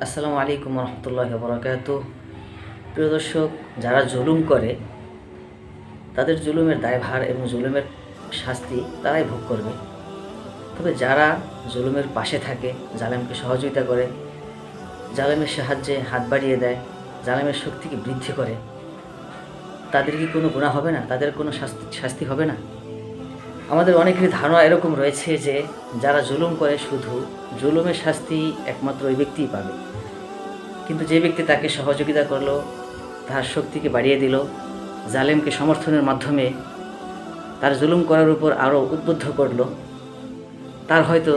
আসসালামু আলাইকুম রহমতুল্লাহি বরকাতুহ। প্রিয় দর্শক, যারা জুলুম করে তাদের জুলুমের দায়ভার এবং জুলুমের শাস্তি তারাই ভোগ করবে। তবে যারা জুলুমের পাশে থাকে, জালেমকে সহযোগিতা করে, জালেমের সাহায্যে হাত বাড়িয়ে দেয়, জালেমের শক্তিকে বৃদ্ধি করে, তাদের কি কোনো গুনাহ হবে না? তাদের কোনো শাস্তি হবে না? আমাদের অনেকেরই ধারণা এরকম রয়েছে যে যারা জুলুম করে শুধু জুলুমের শাস্তি একমাত্র ওই ব্যক্তিই পাবে। কিন্তু যে ব্যক্তি তাকে সহযোগিতা করলো, তার শক্তিকে বাড়িয়ে দিল, জালেমকে সমর্থনের মাধ্যমে তার জুলুম করার উপর আরও উদ্বুদ্ধ করলো, তার হয়তো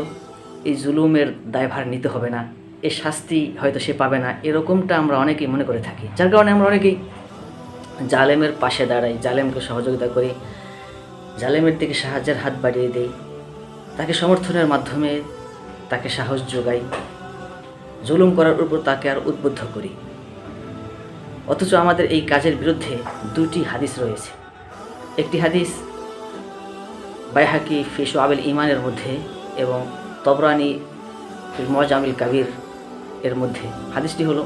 এই জুলুমের দায়ভার নিতে হবে না, এই শাস্তি হয়তো সে পাবে না, এরকমটা আমরা অনেকেই মনে করে থাকি। যার কারণে আমরা অনেকেই জালেমের পাশে দাঁড়াই, জালেমকে সহযোগিতা করি, জালেমের দিকে সাহায্যের হাত বাড়িয়ে দেই, তাকে সমর্থনের মাধ্যমে তাকে সাহস যোগাই, জুলুম করার উপর তাকে আর উদ্বুদ্ধ করি। অথচ আমাদের এই কাজের বিরুদ্ধে দুটি হাদিস রয়েছে। একটি হাদিস বাইহাকি ফি শুআবুল ঈমানের মধ্যে এবং তবরানি ফিল মুআজামিল কাবীর এর মধ্যে। হাদিসটি হলো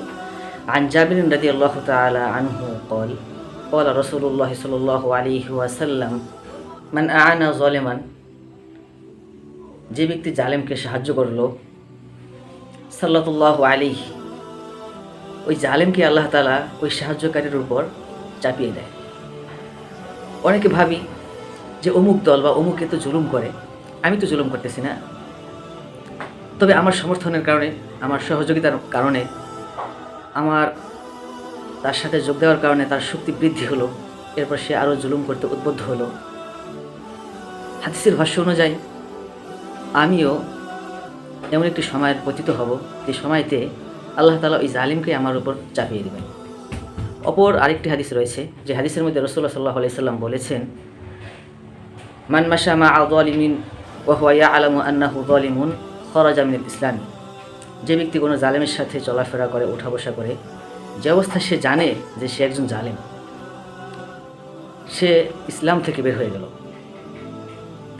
আন জাবির রাদিয়াল্লাহু তাআলা আনহু قال قال رسول الله صلى الله عليه وسلم মান আ'আনা যালিমান, যে ব্যক্তি জালেমকে সাহায্য করলো, সাল্লাল্লাহু আলাইহি, ওই জালেমকে আল্লাহ তাআলা ওই সাহায্যকারীর উপর চাপিয়ে দেয়। অনেকে ভাবি যে অমুক দল বা অমুকে তো জুলুম করে, আমি তো জুলুম করতেছি না, তবে আমার সমর্থনের কারণে, আমার সহযোগিতার কারণে, আমার তার সাথে যোগ দেওয়ার কারণে তার শক্তি বৃদ্ধি হলো, এরপর সে আরও জুলুম করতে উদ্বুদ্ধ হলো। হাদিসের ভাষ্য অনুযায়ী আমিও এমন একটি সময়ের পতিত হব যে সময়তে আল্লাহ তাআলা ওই জালিমকে আমার উপর চাপিয়ে দেবেন। অপর আরেকটি হাদিস রয়েছে, যে হাদিসের মধ্যে রাসূলুল্লাহ সাল্লাল্লাহু আলাইহি সাল্লাম বলেছেন, মান মাশা মা যালিমিন ওয়া হুয়া ইয়ালামু আন্নাহু যালিমুন খারাজা মিনাল ইসলাম, যে ব্যক্তি কোনো জালেমের সাথে চলাফেরা করে, ওঠা বসা করে, যে অবস্থা সে জানে যে সে একজন জালেম, সে ইসলাম থেকে বের হয়ে গেল।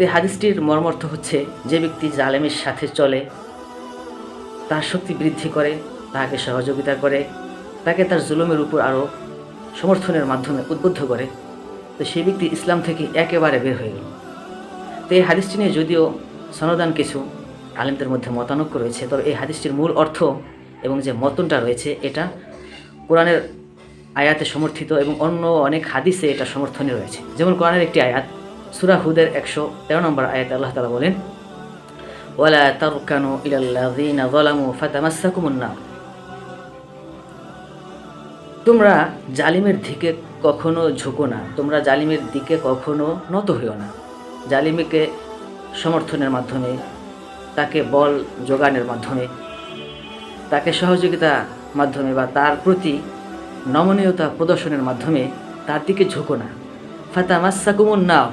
এই হাদিসটির মর্মার্থ হচ্ছে, যে ব্যক্তি জালেমের সাথে চলে, তার শক্তি বৃদ্ধি করে, তাকে সহযোগিতা করে, তাকে তার জুলুমের উপর আরও সমর্থনের মাধ্যমে উদ্বুদ্ধ করে, তো সেই ব্যক্তি ইসলাম থেকে একেবারে বের হয়ে গেল। তো এই হাদিসটি নিয়ে যদিও সনদান কিছু আলেমদের মধ্যে মতানৈক্য রয়েছে, তবে এই হাদিসটির মূল অর্থ এবং যে মতনটা রয়েছে এটা কোরআনের আয়াতে সমর্থিত এবং অন্য অনেক হাদিসে এটা সমর্থনে রয়েছে। যেমন কোরআনের একটি আয়াত, সূরা হুদের 113 নম্বর আয়াতে আল্লাহ তাআলা বলেন, ওয়ালা তারকানু ইলাল্লাযিনা যালামু ফাতামাসসাকুমুন নার, তোমরা জালিমের দিকে কখনো ঝুঁকো না, তোমরা জালিমের দিকে কখনো নত হইও না। জালিমকে সমর্থনের মাধ্যমে, তাকে বল যোগানের মাধ্যমে, তাকে সহযোগিতার মাধ্যমে বা তার প্রতি নমনীয়তা প্রদর্শনের মাধ্যমে তার দিকে ঝুঁকো না। ফাতামাসসাকুমুন নার,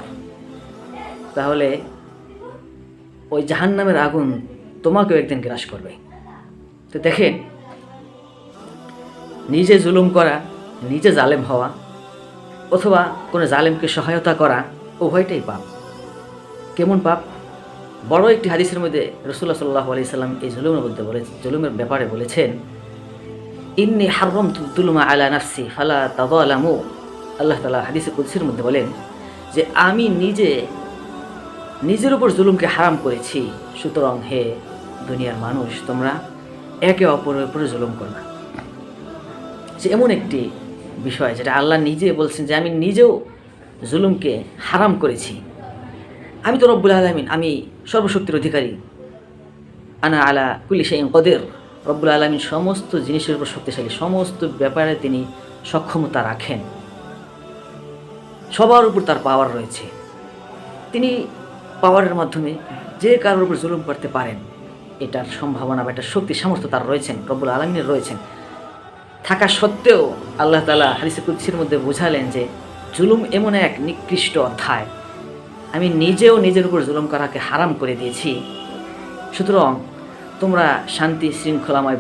তাহলে ওই জাহান্নামের আগুন তোমাকেও একদিন গ্রাস করবে। তো দেখেন, নিজে জুলুম করা, নিজে জালেম হওয়া অথবা কোনো জালেমকে সহায়তা করা, উভয়টাই পাপ। কেমন পাপ? বড় একটি হাদিসের মধ্যে রাসূলুল্লাহ সাল্লাল্লাহু আলাইহি সাল্লাম এই জুলুমের ব্যাপারে বলেছেন, ইন্নী হাররামতু যুলমা আলা নাফসি ফালা তাযালামু। আল্লাহ তাআলা হাদিসে কুদসির মধ্যে বলেন যে আমি নিজের উপর জুলুমকে হারাম করেছি, সুতরাং হে দুনিয়ার মানুষ, তোমরা একে অপরের উপরে জুলুম করো না। যে এমন একটি বিষয় যেটা আল্লাহ নিজে বলছেন যে আমি নিজেও জুলুমকে হারাম করেছি, আমি তো রব্বুল আলামিন, আমি সর্বশক্তির অধিকারী, আনা আলা কুল্লি শাইইন কদির, রব্বুল আলামিন সমস্ত জিনিসের উপর শক্তিশালী, সমস্ত ব্যাপারে তিনি সক্ষমতা রাখেন, সবার উপর তার পাওয়ার রয়েছে। তিনি পাওয়ারের মাধ্যমে যে কারোর উপর জুলুম করতে পারেন, এটার সম্ভাবনা বা এটার শক্তি সামর্থ্য তার রয়েছেন, রব্বুল আলামিনের রয়েছেন। থাকা সত্ত্বেও আল্লাহ তাআলা হাদিসে কুদসির মধ্যে বোঝালেন যে জুলুম এমন এক নিকৃষ্ট অধ্যায়, আমি নিজেও নিজের উপর জুলুম করাকে হারাম করে দিয়েছি, সুতরাং তোমরা শান্তি শৃঙ্খলাময়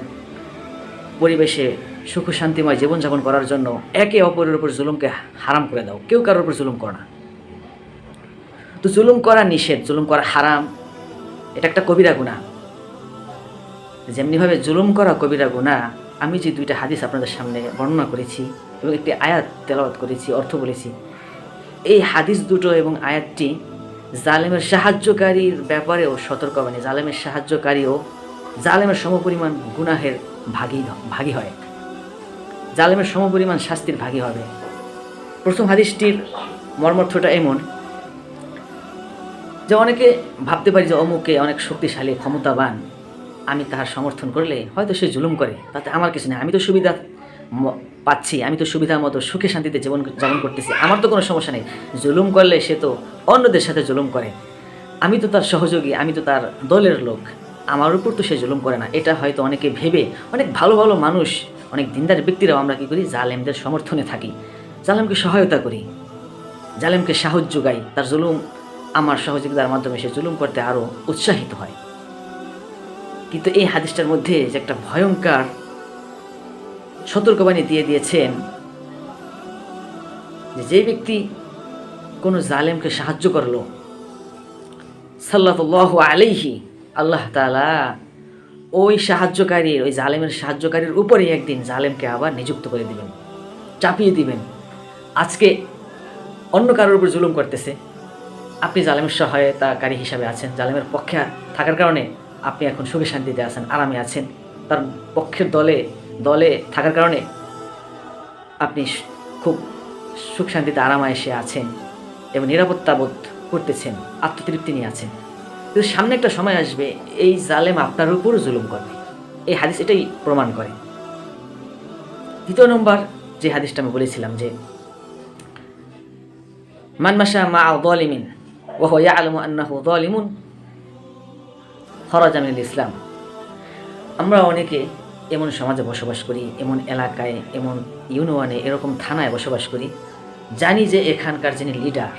পরিবেশে সুখ শান্তিময় জীবনযাপন করার জন্য একে অপরের উপর জুলুমকে হারাম করে দাও, কেউ কারোর উপর জুলুম করো না। তো জুলুম করা নিষেধ, জুলুম করা হারাম, এটা একটা কবিরা গুনাহ। যেমনিভাবে জুলুম করা কবিরা গুনাহ, আমি যে দুইটা হাদিস আপনাদের সামনে বর্ণনা করেছি এবং একটি আয়াত তেলাওয়াত করেছি, অর্থ বলেছি, এই হাদিস দুটো এবং আয়াতটি জালেমের সাহায্যকারীর ব্যাপারেও সতর্কবাণী। জালেমের সাহায্যকারীও জালেমের সমপরিমাণ গুনাহের ভাগী হয়, জালেমের সমপরিমাণ শাস্তির ভাগী হবে। প্রথম হাদিসটির মর্মার্থটা এমন যে অনেকে ভাবতে পারি যে অমুকে অনেক শক্তিশালী ক্ষমতাবান, আমি তাহার সমর্থন করলে হয়তো সে জুলুম করে, তাতে আমার কিছু নেই, আমি তো সুবিধা পাচ্ছি, আমি তো সুবিধার মতো সুখে শান্তিতে যাপন করতেছি, আমার তো কোনো সমস্যা নেই। জুলুম করলে সে তো অন্যদের সাথে জুলুম করে, আমি তো তার সহযোগী, আমি তো তার দলের লোক, আমার উপর তো সে জুলুম করে না। এটা হয়তো অনেকে ভেবে, অনেক ভালো ভালো মানুষ, অনেক দিনদার ব্যক্তিরাও আমরা কী করি, জালেমদের সমর্থনে থাকি, জালেমকে সহায়তা করি, জালেমকে সাহস যোগাই, তার জুলুম আমার সহযোগিতার মাধ্যমে সে জুলুম করতে আরও উৎসাহিত হয়। কিন্তু এই হাদিসটার মধ্যে যে একটা ভয়ঙ্কর সতর্কবাণী দিয়ে দিয়েছেন যে ব্যক্তি কোনো জালেমকে সাহায্য করলো, সাল্লাল্লাহু আলাইহি, আল্লাহ তাআলা ওই সাহায্যকারীর, ওই জালেমের সাহায্যকারীর উপরে একদিন জালেমকে আবার নিযুক্ত করে দিবেন, চাপিয়ে দিবেন। আজকে অন্য কারোর উপর জুলুম করতেছে, আপনি জালেমের সহায়তাকারী হিসাবে আছেন, জালেমের পক্ষে থাকার কারণে আপনি এখন সুখে শান্তিতে আছেন, আরামে আছেন, তার পক্ষের দলে থাকার কারণে আপনি খুব সুখ শান্তিতে আরামায়েশে আছেন এবং নিরাপত্তা বোধ করতেছেন, আত্মতৃপ্তি নিয়ে আছেন। কিন্তু সামনে একটা সময় আসবে এই জালেম আপনার উপরও জুলুম করবে। এই হাদিস এটাই প্রমাণ করে। দ্বিতীয় নম্বর যে হাদিসটা আমি বলেছিলাম যে মান মাশা মা'a যালিমিন ওয়া হুয়া ইয়া'লামু আন্নাহু যালিমুন খরাজা মিনাল ইসলাম। আমরা অনেকে এমন সমাজে বসবাস করি, এমন এলাকায়, এমন ইউনিয়নে, এরকম থানায় বসবাস করি, জানি যে এখানকার যিনি লিডার,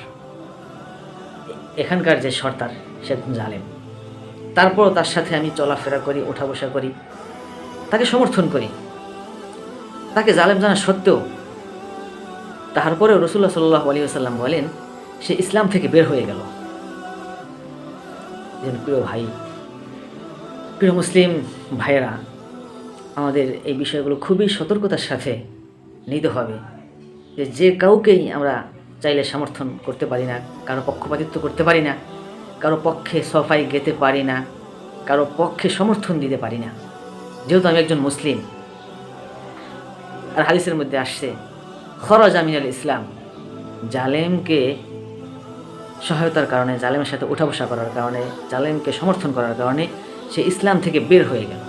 এখানকার যে সর্দার, সে জালেম। তারপরও তার সাথে আমি চলাফেরা করি, ওঠা বসা করি, তাকে সমর্থন করি, তাকে জালেম জানা সত্ত্বেও তারপরেও রাসূলুল্লাহ সাল্লাল্লাহু আলাইহি ওয়াসাল্লাম বলেন সে ইসলাম থেকে বের হয়ে গেল। প্রিয় ভাই, প্রিয় মুসলিম ভাইয়েরা, আমাদের এই বিষয়গুলো খুবই সতর্কতার সাথে নিতে হবে। যে কাউকেই আমরা চাইলে সমর্থন করতে পারি না, কারো পক্ষপাতিত্ব করতে পারি না, কারো পক্ষে সফাই গেতে পারি না, কারো পক্ষে সমর্থন দিতে পারি না, যেহেতু আমি একজন মুসলিম। আর হাদিসের মধ্যে আসছে খরাজা মিনাল ইসলাম, জালেমকে সহায়তার কারণে, জালেমের সাথে উঠা বসা করার কারণে, জালেমকে সমর্থন করার কারণে সে ইসলাম থেকে বের হয়ে গেল।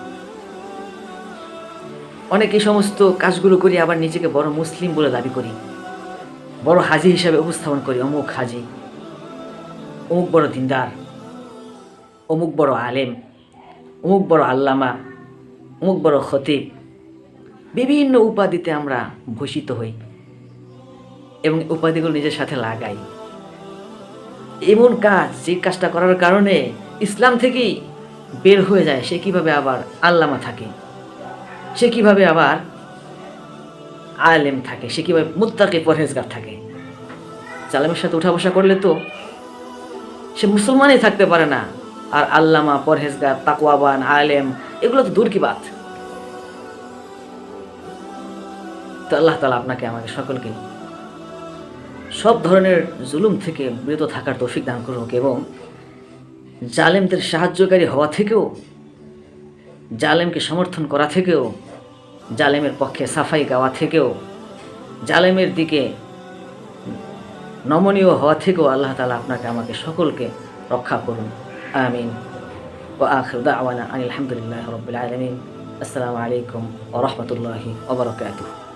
অনেক এই সমস্ত কাজগুলো করি, আবার নিজেকে বড় মুসলিম বলে দাবি করি, বড় হাজি হিসাবে উপস্থাপন করি, অমুক হাজি, অমুক বড় দিনদার, অমুক বড় আলেম, অমুক বড় আল্লামা, অমুক বড় খতিব, বিভিন্ন উপাধিতে আমরা ভূষিত হই এবং উপাধিগুলো নিজের সাথে লাগাই। এমন কাজ, যে কাজটা করার কারণে ইসলাম থেকেই বের হয়ে যায়, সে কিভাবে আবার আল্লামা থাকে, সে কিভাবে আবার আলেম থাকে, সে কিভাবে মুত্তাকি পরহেজগার থাকে। জালেমের সাথে উঠা বসা করলে তো সে মুসলমানই থাকতে পারে না, আর আল্লামা, পরহেজগার, তাকওয়াবান, আলেম, এগুলো তো দূর কি বাত। তো আল্লাহ তাআলা আপনাকে, আমাকে সকলকে সব ধরনের জুলুম থেকে বিরত থাকার তৌফিক দান করুক এবং জালেমদের সাহায্যকারী হওয়া থেকেও, জালেমকে সমর্থন করা থেকেও, জালেমের পক্ষে সাফাই গাওয়া থেকেও, জালেমের দিকে নমনীয় হওয়া থেকেও আল্লাহ তাআলা আপনাকে, আমাকে সকলকে রক্ষা করুন। আমিন। ওয়া আখিরু দাওয়ানা আনিল হামদুলিল্লাহি রাব্বিল আলামিন। আসসালামু আলাইকুম ওয়া রাহমাতুল্লাহি ওয়া বারাকাতুহু।